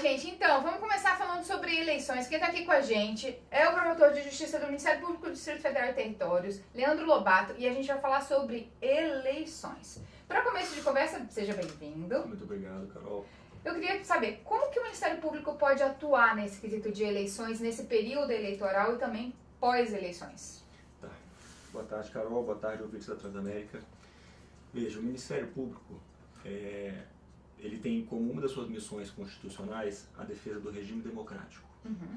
gente, então, vamos começar falando sobre eleições. Quem está aqui com a gente é o promotor de justiça do Ministério Público do Distrito Federal e Territórios, Leandro Lobato, e a gente vai falar sobre eleições. Para começo de conversa, seja bem-vindo. Muito obrigado, Carol. Eu queria saber como que o Ministério Público pode atuar nesse quesito de eleições, nesse período eleitoral e também pós-eleições. Tá. Boa tarde, Carol. Boa tarde, ouvintes da Transamérica. Veja, o Ministério Público ele tem como uma das suas missões constitucionais a defesa do regime democrático.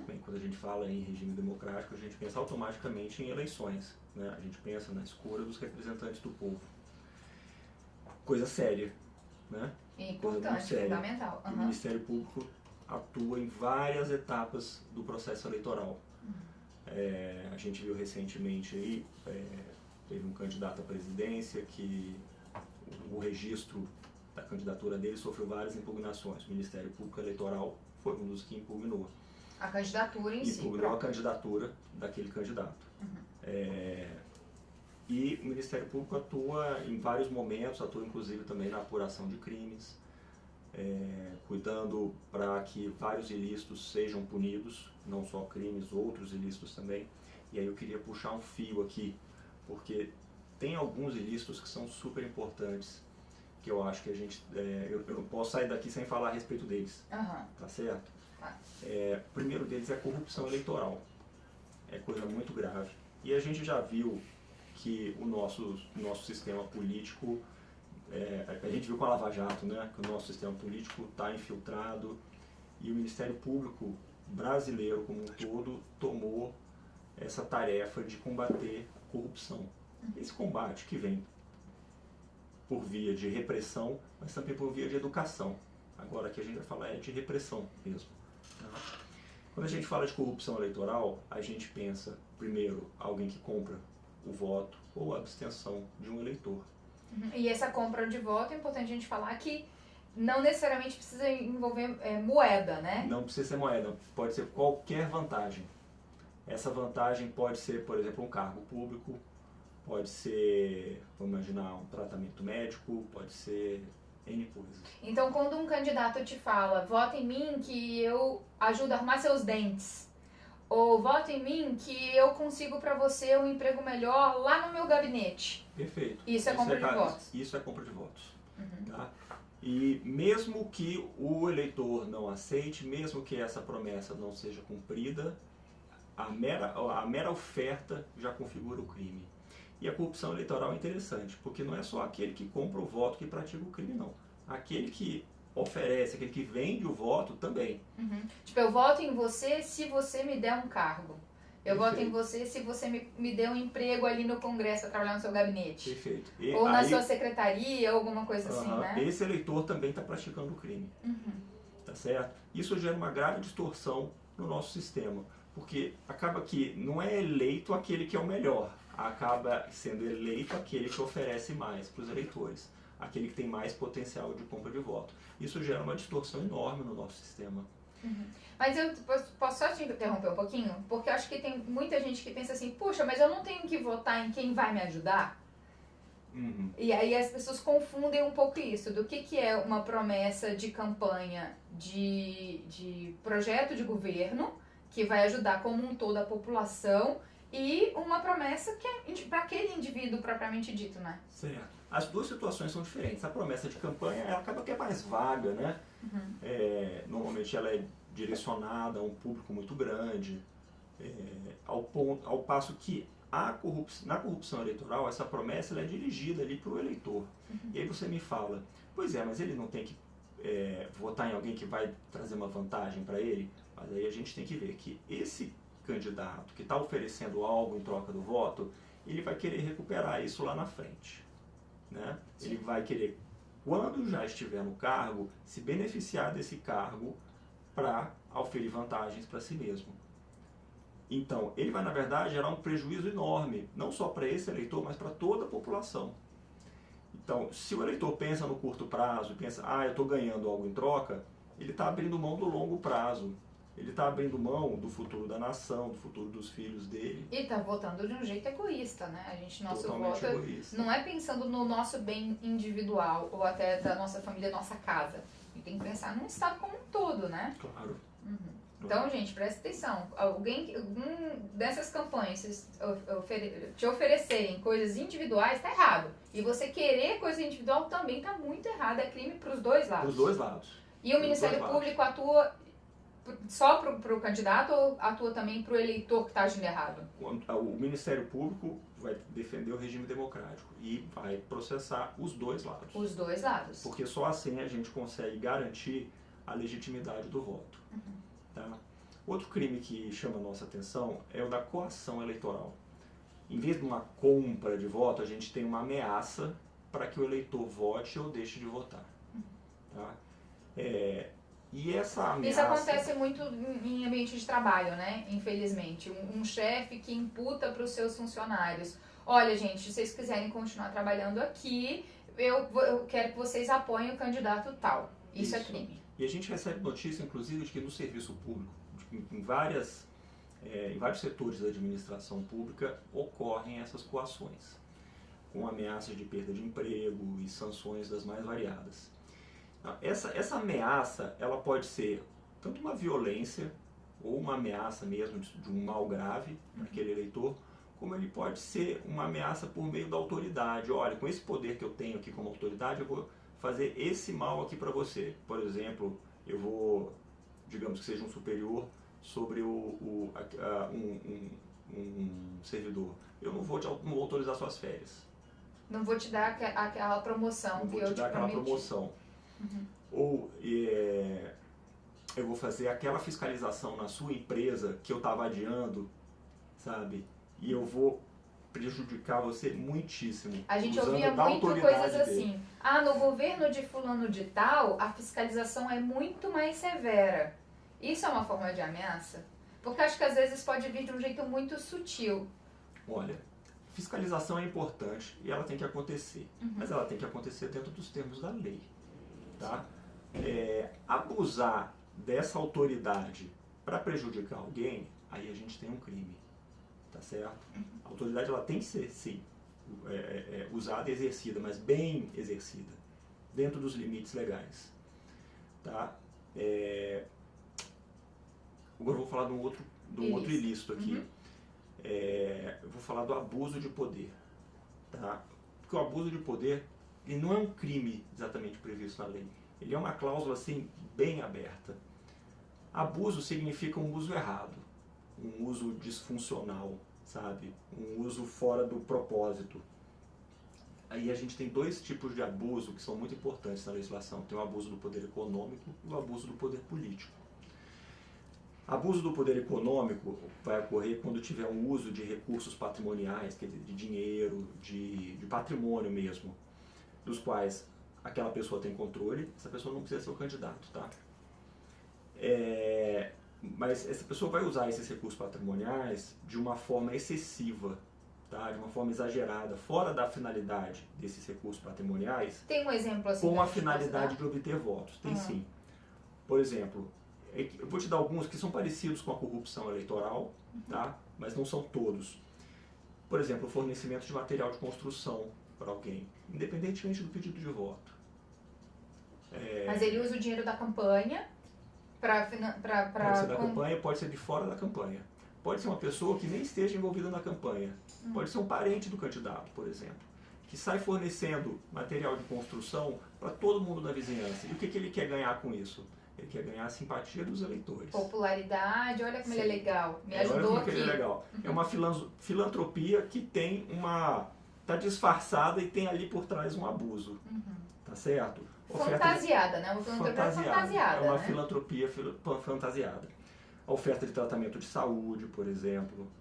Bem, quando a gente fala em regime democrático, a gente pensa automaticamente em eleições, né? A gente pensa na escolha dos representantes do povo. Coisa séria, né? Importante, fundamental. O Ministério Público atua em várias etapas do processo eleitoral. A gente viu recentemente aí, teve um candidato à presidência que o registro da candidatura dele sofreu várias impugnações. O Ministério Público Eleitoral foi um dos que impugnou. A candidatura em si. Impugnou a candidatura daquele candidato. E o Ministério Público atua em vários momentos, atua inclusive também na apuração de crimes, cuidando para que vários ilícitos sejam punidos, não só crimes, outros ilícitos também. E aí eu queria puxar um fio aqui, porque tem alguns ilícitos que são super importantes, que eu acho que a gente, eu não posso sair daqui sem falar a respeito deles, tá certo? O primeiro deles é a corrupção eleitoral, é coisa muito grave. E a gente já viu que o nosso sistema político, a gente viu com a Lava Jato, né, que o nosso sistema político está infiltrado e o Ministério Público brasileiro como um todo tomou essa tarefa de combater a corrupção. Esse combate que vem por via de repressão, mas também por via de educação. Agora aqui a gente vai falar de repressão mesmo. Quando a gente fala de corrupção eleitoral, a gente pensa, primeiro, alguém que compra o voto ou a abstenção de um eleitor. E essa compra de voto, é importante a gente falar que não necessariamente precisa envolver moeda, né? Não precisa ser moeda, pode ser qualquer vantagem. Essa vantagem pode ser, por exemplo, um cargo público, pode ser, vamos imaginar, um tratamento médico, pode ser N coisas. Então, quando um candidato te fala, vota em mim que eu ajudo a arrumar seus dentes, ou vota em mim que eu consigo para você um emprego melhor lá no meu gabinete. Perfeito. Isso é compra de votos. Isso é compra de votos. Tá? E mesmo que o eleitor não aceite, mesmo que essa promessa não seja cumprida, a mera oferta já configura o crime. E a corrupção eleitoral é interessante, porque não é só aquele que compra o voto que pratica o crime, não. Aquele que oferece, aquele que vende o voto também. Tipo, eu voto em você se você me der um cargo. Eu voto em você se você me der um emprego ali no Congresso para trabalhar no seu gabinete. Perfeito. Ou na sua secretaria, ou alguma coisa assim, né? Esse eleitor também está praticando o crime. Tá certo? Isso gera uma grave distorção no nosso sistema, porque acaba que não é eleito aquele que é o melhor, acaba sendo eleito aquele que oferece mais para os eleitores, aquele que tem mais potencial de compra de voto. Isso gera uma distorção enorme no nosso sistema. Mas eu posso só te interromper um pouquinho? Porque eu acho que tem muita gente que pensa assim, puxa, mas eu não tenho que votar em quem vai me ajudar? E aí as pessoas confundem um pouco isso, do que é uma promessa de campanha de projeto de governo, que vai ajudar como um todo a população, e uma promessa que é para aquele indivíduo propriamente dito, né? Certo. As duas situações são diferentes. A promessa de campanha ela acaba que é mais vaga, né? Normalmente ela é direcionada a um público muito grande, ao passo que na corrupção eleitoral essa promessa ela é dirigida ali para o eleitor. E aí você me fala, pois mas ele não tem que votar em alguém que vai trazer uma vantagem para ele? Mas aí a gente tem que ver que esse candidato que está oferecendo algo em troca do voto, ele vai querer recuperar isso lá na frente, né? Ele vai querer, quando já estiver no cargo, se beneficiar desse cargo para oferir vantagens para si mesmo. Então, ele vai, na verdade, gerar um prejuízo enorme, não só para esse eleitor, mas para toda a população. Então, se o eleitor pensa no curto prazo e pensa, eu estou ganhando algo em troca, ele está abrindo mão do longo prazo. Ele está abrindo mão do futuro da nação, do futuro dos filhos dele. E está votando de um jeito egoísta, né? Nosso totalmente voto egoísta. Não é pensando no nosso bem individual ou até da nossa família, nossa casa. E tem que pensar no Estado como um todo, né? Claro. Então, gente, presta atenção. Algum dessas campanhas te oferecerem coisas individuais, tá errado. E você querer coisa individual também tá muito errado. É crime pros dois lados. Os dois lados. E o Ministério Público atua só pro candidato ou atua também pro eleitor que tá agindo errado? O Ministério Público vai defender o regime democrático e vai processar os dois lados. Os dois lados. Porque só assim a gente consegue garantir a legitimidade do voto. Tá? Outro crime que chama a nossa atenção é o da coação eleitoral. Em vez de uma compra de voto, a gente tem uma ameaça para que o eleitor vote ou deixe de votar. Tá? E essa ameaça... Isso acontece muito em ambiente de trabalho, né? Infelizmente. Um chefe que imputa para os seus funcionários: olha, gente, se vocês quiserem continuar trabalhando aqui, eu quero que vocês apoiem o candidato tal. Isso é crime. E a gente recebe notícia, inclusive, de que no serviço público, em vários setores da administração pública, ocorrem essas coações, com ameaças de perda de emprego e sanções das mais variadas. Essa ameaça, ela pode ser tanto uma violência ou uma ameaça mesmo de um mal grave para aquele eleitor, como ele pode ser uma ameaça por meio da autoridade. Olha, com esse poder que eu tenho aqui como autoridade, eu vou fazer esse mal aqui para você. Por exemplo, eu vou, digamos que seja um superior sobre um servidor. Eu não vou autorizar suas férias. Não vou te dar aquela promoção que eu te prometi. Não vou te dar aquela promoção. Ou eu vou fazer aquela fiscalização na sua empresa que eu estava adiando, sabe? E eu vou prejudicar você muitíssimo. A gente ouvia muito coisas assim. No governo de fulano de tal, a fiscalização é muito mais severa. Isso é uma forma de ameaça? Porque acho que às vezes pode vir de um jeito muito sutil. Olha, fiscalização é importante e ela tem que acontecer. Mas ela tem que acontecer dentro dos termos da lei. Tá? Abusar dessa autoridade para prejudicar alguém, aí a gente tem um crime. Tá certo? A autoridade ela tem que ser, sim, usada e exercida, mas bem exercida, dentro dos limites legais. Tá? Agora eu vou falar de um outro ilícito aqui. Eu vou falar do abuso de poder. Tá? Porque o abuso de poder ele não é um crime exatamente previsto na lei. Ele é uma cláusula assim, bem aberta. Abuso significa um uso errado, um uso disfuncional, sabe? Um uso fora do propósito. Aí a gente tem dois tipos de abuso que são muito importantes na legislação. Tem o abuso do poder econômico e o abuso do poder político. Abuso do poder econômico vai ocorrer quando tiver um uso de recursos patrimoniais, quer dizer, de dinheiro, de patrimônio mesmo, dos quais aquela pessoa tem controle. Essa pessoa não precisa ser o candidato, tá? Mas essa pessoa vai usar esses recursos patrimoniais de uma forma excessiva, tá? De uma forma exagerada, fora da finalidade desses recursos patrimoniais. Tem um exemplo assim? Com a finalidade de obter votos. Tem sim. Por exemplo, eu vou te dar alguns que são parecidos com a corrupção eleitoral, tá? Mas não são todos. Por exemplo, o fornecimento de material de construção para alguém, independentemente do pedido de voto. Mas ele usa o dinheiro da campanha pode ser da campanha, pode ser de fora da campanha. Pode ser uma pessoa que nem esteja envolvida na campanha. Pode ser um parente do candidato, por exemplo, que sai fornecendo material de construção para todo mundo da vizinhança. E o que ele quer ganhar com isso? Ele quer ganhar a simpatia dos eleitores. Popularidade, olha como ele é legal. Me ajudou olha aqui. Ele é legal. É uma filantropia que tem está disfarçada e tem ali por trás um abuso. Tá certo? Fantasiada, né? Uma filantropia fantasiada. É uma filantropia fantasiada. A oferta de tratamento de saúde, por exemplo.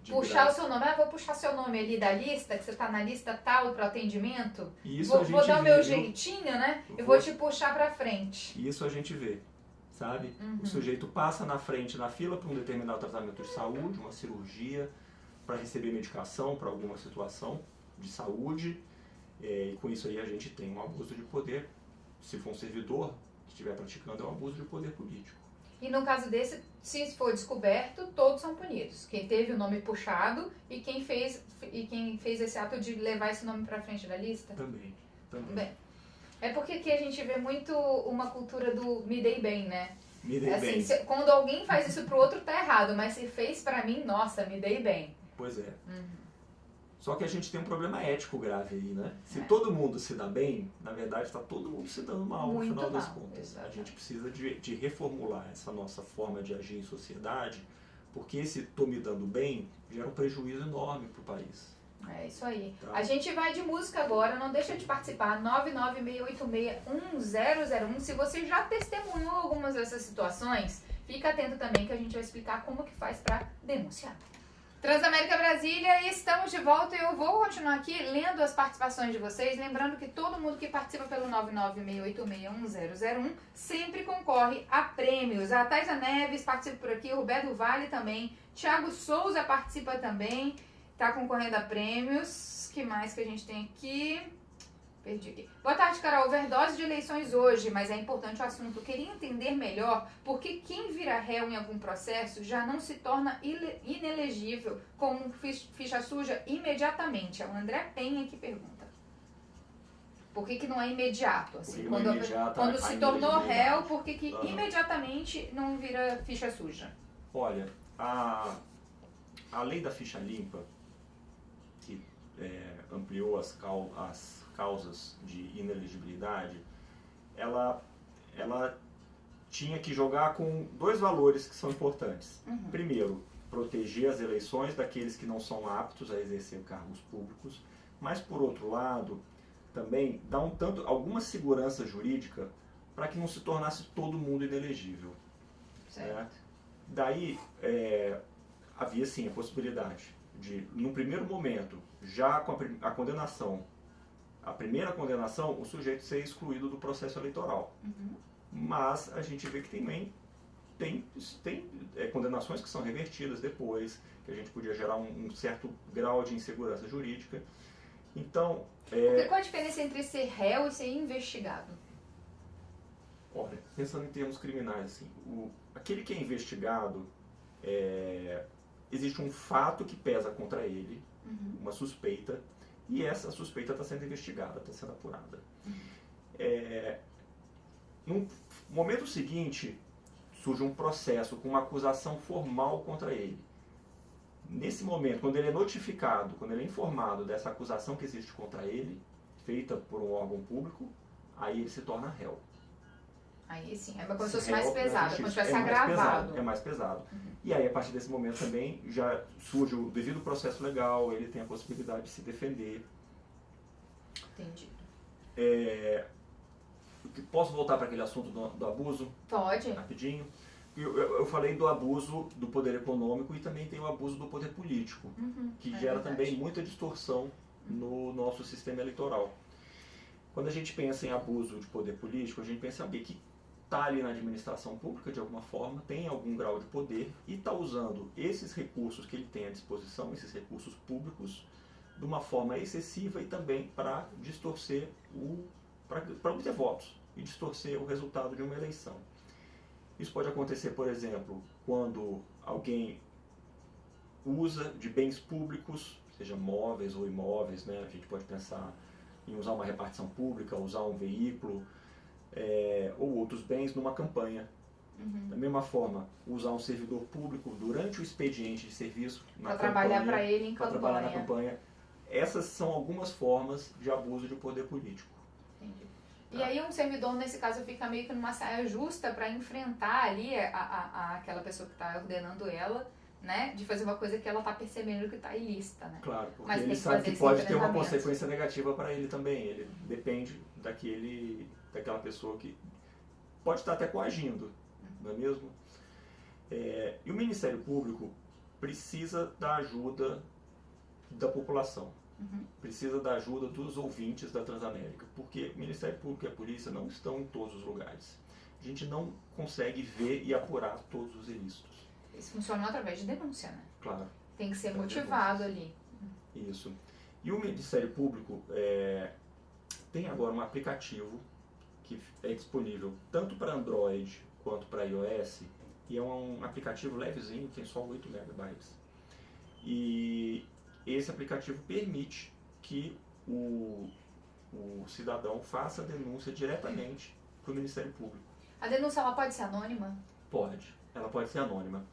Puxar o seu nome. Vou puxar seu nome ali da lista, que você está na lista tal para o atendimento. Vou dar o meu jeitinho, né? Eu vou te puxar para frente. Isso a gente vê, sabe? O sujeito passa na frente, na fila, para um determinado tratamento de saúde, uma cirurgia, para receber medicação para alguma situação de saúde. E com isso aí a gente tem um abuso de poder. Se for um servidor que estiver praticando, é um abuso de poder político. E no caso desse, se for descoberto, todos são punidos. Quem teve o nome puxado e quem fez esse ato de levar esse nome para frente da lista? Também. Bem, É porque aqui a gente vê muito uma cultura do me dei bem, né? Me dei bem. Quando alguém faz isso pro outro tá errado, mas se fez pra mim, nossa, me dei bem. Pois é. Só que a gente tem um problema ético grave aí, né? Se todo mundo se dá bem, na verdade está todo mundo se dando mal no final das contas. Exatamente. A gente precisa de reformular essa nossa forma de agir em sociedade, porque esse tô me dando bem gera um prejuízo enorme pro país. É isso aí. Tá. A gente vai de música agora, não deixa de participar, 996861001. Se você já testemunhou algumas dessas situações, fica atento também que a gente vai explicar como que faz para denunciar. Transamérica Brasília, e estamos de volta e eu vou continuar aqui lendo as participações de vocês, lembrando que todo mundo que participa pelo 996861001 sempre concorre a prêmios. A Thaisa Neves participa por aqui, o Roberto Vale também, Thiago Souza participa também, tá concorrendo a prêmios. Que mais que a gente tem aqui? Perdi aqui. Boa tarde, Carol. Overdose de eleições hoje, mas é importante o assunto. Queria entender melhor por que quem vira réu em algum processo já não se torna inelegível com ficha suja imediatamente. É o André Penha que pergunta. Por que não é imediato? Assim, quando se tornou réu, por que imediatamente não vira ficha suja? Olha, a lei da ficha limpa, que ampliou as causas de inelegibilidade, ela tinha que jogar com dois valores que são importantes. Primeiro, proteger as eleições daqueles que não são aptos a exercer cargos públicos, mas por outro lado, também dar alguma segurança jurídica para que não se tornasse todo mundo inelegível. Certo. Daí, havia sim a possibilidade de, no primeiro momento, já com a condenação, a primeira condenação, o sujeito ser excluído do processo eleitoral. Mas a gente vê que também tem condenações que são revertidas depois, que a gente podia gerar um certo grau de insegurança jurídica. Então... Qual a diferença entre ser réu e ser investigado? Olha, pensando em termos criminais, assim, aquele que é investigado, existe um fato que pesa contra ele, uma suspeita, e essa suspeita está sendo investigada, está sendo apurada. No momento seguinte, surge um processo com uma acusação formal contra ele. Nesse momento, quando ele é notificado, quando ele é informado dessa acusação que existe contra ele, feita por um órgão público, aí ele se torna réu. Aí sim, é como se fosse mais pesado, como se tivesse agravado. É mais pesado. E aí, a partir desse momento também, já surge o devido processo legal, ele tem a possibilidade de se defender. Entendi. Posso voltar para aquele assunto do abuso? Pode. Rapidinho. Eu falei do abuso do poder econômico e também tem o abuso do poder político, que gera também muita distorção no nosso sistema eleitoral. Quando a gente pensa em abuso de poder político, a gente pensa em alguém que está ali na administração pública de alguma forma, tem algum grau de poder e está usando esses recursos que ele tem à disposição, esses recursos públicos, de uma forma excessiva e também para distorcer, para obter votos e distorcer o resultado de uma eleição. Isso pode acontecer, por exemplo, quando alguém usa de bens públicos, seja móveis ou imóveis, né? A gente pode pensar em usar uma repartição pública, usar um veículo, ou outros bens numa campanha. Da mesma forma, usar um servidor público durante o expediente de serviço na campanha, para trabalhar para ele em campanha. Trabalhar na campanha. Essas são algumas formas de abuso de poder político. Entendi. E aí um servidor, nesse caso, fica meio que numa saia justa para enfrentar ali aquela pessoa que está ordenando ela, né, de fazer uma coisa que ela está percebendo que está ilícita, né? Claro, porque mas ele sabe que pode ter uma consequência negativa para ele também. Ele depende daquela pessoa que pode estar até coagindo, não é mesmo? E o Ministério Público precisa da ajuda da população. Precisa da ajuda dos ouvintes da Transamérica, porque o Ministério Público e a polícia não estão em todos os lugares. A gente não consegue ver e apurar todos os ilícitos. Isso funciona através de denúncia, né? Claro. Tem que ser motivado ali. Isso. E o Ministério Público tem agora um aplicativo que é disponível tanto para Android quanto para iOS, e é um aplicativo levezinho, tem só 8 MB. E esse aplicativo permite que o o cidadão faça a denúncia diretamente para o Ministério Público. A denúncia ela pode ser anônima? Pode, ela pode ser anônima.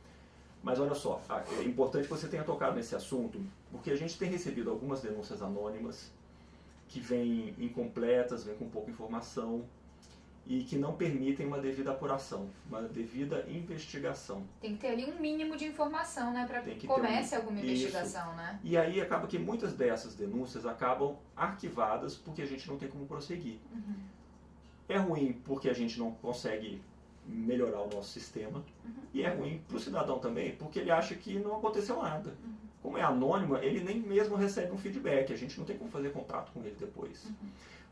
Mas olha só, é importante que você tenha tocado nesse assunto, porque a gente tem recebido algumas denúncias anônimas que vêm incompletas, vêm com pouca informação e que não permitem uma devida apuração, uma devida investigação. Tem que ter ali um mínimo de informação, né, para que comece alguma investigação, né? E aí acaba que muitas dessas denúncias acabam arquivadas porque a gente não tem como prosseguir. Uhum. É ruim porque a gente não consegue melhorar o nosso sistema, e é ruim para o cidadão também porque ele acha que não aconteceu nada. Como é anônimo, ele nem mesmo recebe um feedback, a gente não tem como fazer contato com ele depois.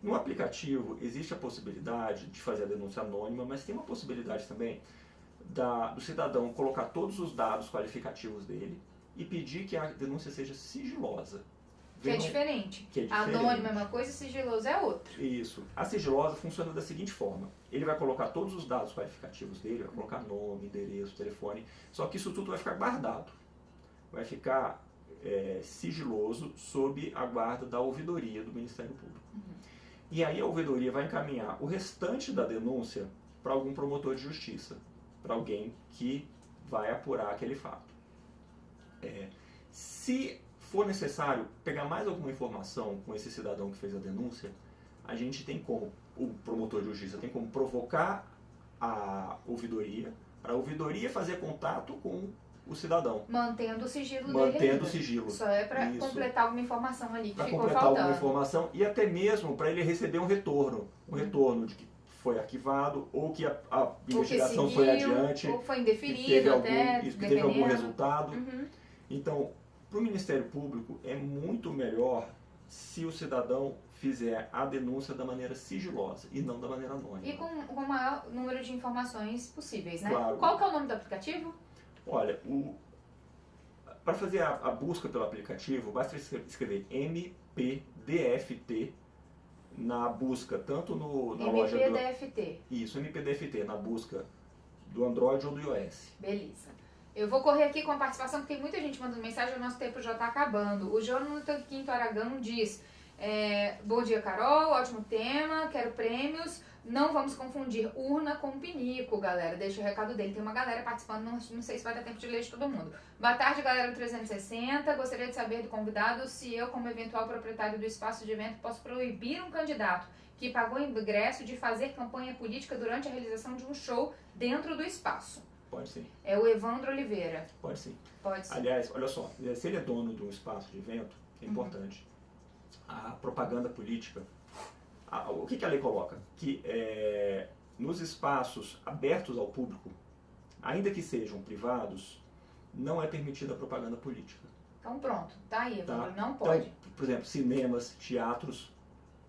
No aplicativo existe a possibilidade de fazer a denúncia anônima, mas tem uma possibilidade também do cidadão colocar todos os dados qualificativos dele e pedir que a denúncia seja sigilosa. Que é diferente. Anônimo é uma coisa e sigiloso é outra. Isso. A sigilosa funciona da seguinte forma. Ele vai colocar todos os dados qualificativos dele, vai colocar nome, endereço, telefone, só que isso tudo vai ficar guardado. Vai ficar sigiloso sob a guarda da ouvidoria do Ministério Público. E aí a ouvidoria vai encaminhar o restante da denúncia para algum promotor de justiça, para alguém que vai apurar aquele fato. Se for necessário pegar mais alguma informação com esse cidadão que fez a denúncia, a gente tem como, o promotor de justiça tem como provocar a ouvidoria, para a ouvidoria fazer contato com o cidadão. Mantendo o sigilo dele. Mantendo o sigilo. Só é para completar alguma informação ali que ficou faltando. Para completar alguma informação e até mesmo para ele receber um retorno. Um retorno de que foi arquivado ou que a investigação foi adiante. Ou foi indeferido que teve algum resultado. Então, para o Ministério Público é muito melhor se o cidadão fizer a denúncia da maneira sigilosa e não da maneira anônima. E com o maior número de informações possíveis, né? Claro. Qual que é o nome do aplicativo? Olha, para fazer a busca pelo aplicativo, basta escrever MPDFT na busca, tanto na loja do... MPDFT. Isso, MPDFT, na busca do Android ou do iOS. Beleza. Eu vou correr aqui com a participação, porque tem muita gente mandando mensagem, o nosso tempo já está acabando. O Jonathan Quinto Aragão diz: bom dia, Carol, ótimo tema, quero prêmios. Não vamos confundir urna com pinico, galera. Deixa o recado dele. Tem uma galera participando, não sei se vai dar tempo de ler de todo mundo. Boa tarde, galera do 360. Gostaria de saber do convidado se eu, como eventual proprietário do espaço de evento, posso proibir um candidato que pagou ingresso de fazer campanha política durante a realização de um show dentro do espaço. Pode sim. É o Evandro Oliveira. Pode sim. Pode sim. Aliás, olha só, se ele é dono de um espaço de evento, é importante. A propaganda política, o que a lei coloca? Que nos espaços abertos ao público, ainda que sejam privados, não é permitida a propaganda política. Então pronto, tá aí, Evandro, tá? Não pode. Então, por exemplo, cinemas, teatros,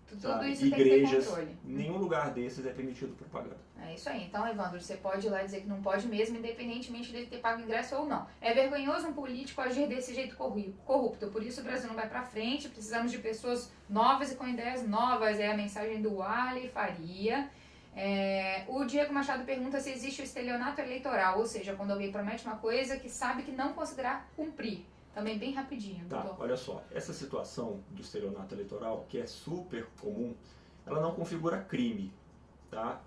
tudo isso igrejas, tem que ter controle. Nenhum lugar desses é permitido propaganda. É isso aí. Então, Evandro, você pode ir lá dizer que não pode mesmo, independentemente dele ter pago ingresso ou não. É vergonhoso um político agir desse jeito corrupto. Por isso o Brasil não vai pra frente. Precisamos de pessoas novas e com ideias novas. É a mensagem do Ali Faria. O Diego Machado pergunta se existe o estelionato eleitoral, ou seja, quando alguém promete uma coisa que sabe que não conseguirá cumprir. Também bem rapidinho, doutor. Tá, olha só, essa situação do estelionato eleitoral, que é super comum, ela não configura crime, tá?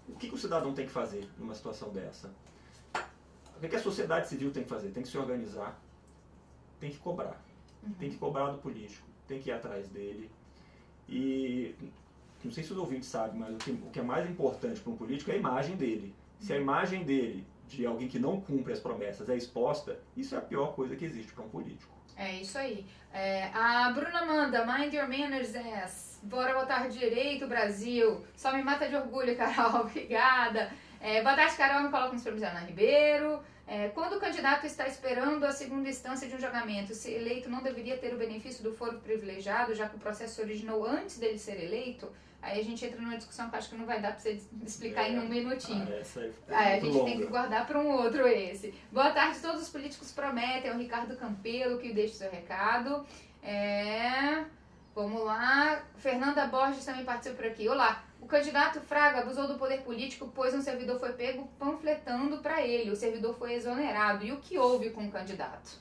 O que o cidadão tem que fazer numa situação dessa? O que a sociedade civil tem que fazer? Tem que se organizar, tem que cobrar. Tem que cobrar do político, tem que ir atrás dele. E não sei se os ouvintes sabem, mas o que é mais importante para um político é a imagem dele. Se a imagem dele, de alguém que não cumpre as promessas, é exposta, isso é a pior coisa que existe para um político. É isso aí. A Bruna manda, mind your manners, ass. Bora botar direito, Brasil. Só me mata de orgulho, Carol. Obrigada. Boa tarde, Carol. Me coloca nos prêmios Ana Ribeiro. Quando o candidato está esperando a segunda instância de um julgamento, se eleito não deveria ter o benefício do foro privilegiado, já que o processo se originou antes dele ser eleito? Aí a gente entra numa discussão que acho que não vai dar para você explicar em um minutinho. A gente tem que guardar para um outro esse. Boa tarde, todos os políticos prometem. É o Ricardo Campelo que deixa o seu recado. Vamos lá. Fernanda Borges também participa por aqui. Olá. O candidato Fraga abusou do poder político, pois um servidor foi pego panfletando para ele. O servidor foi exonerado. E o que houve com o candidato?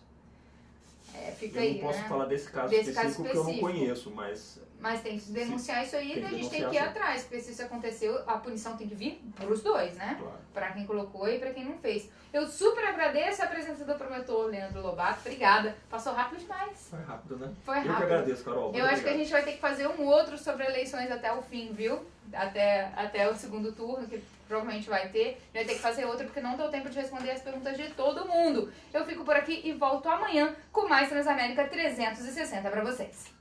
Fica eu aí, não posso né? falar desse caso específico que eu não conheço, mas... Mas tem que denunciar isso aí e a gente tem que ir atrás, porque se isso aconteceu, a punição tem que vir pros dois, né? Claro. Pra quem colocou e pra quem não fez. Eu super agradeço a presença do promotor Leandro Lobato, obrigada. Passou rápido demais. Foi rápido, né? Foi rápido. Eu que agradeço, Carol. Eu acho que a gente vai ter que fazer um outro sobre eleições até o fim, viu? Até o segundo turno, que provavelmente vai ter. A gente vai ter que fazer outro porque não deu tempo de responder as perguntas de todo mundo. Eu fico por aqui e volto amanhã com mais Transamérica 360 pra vocês.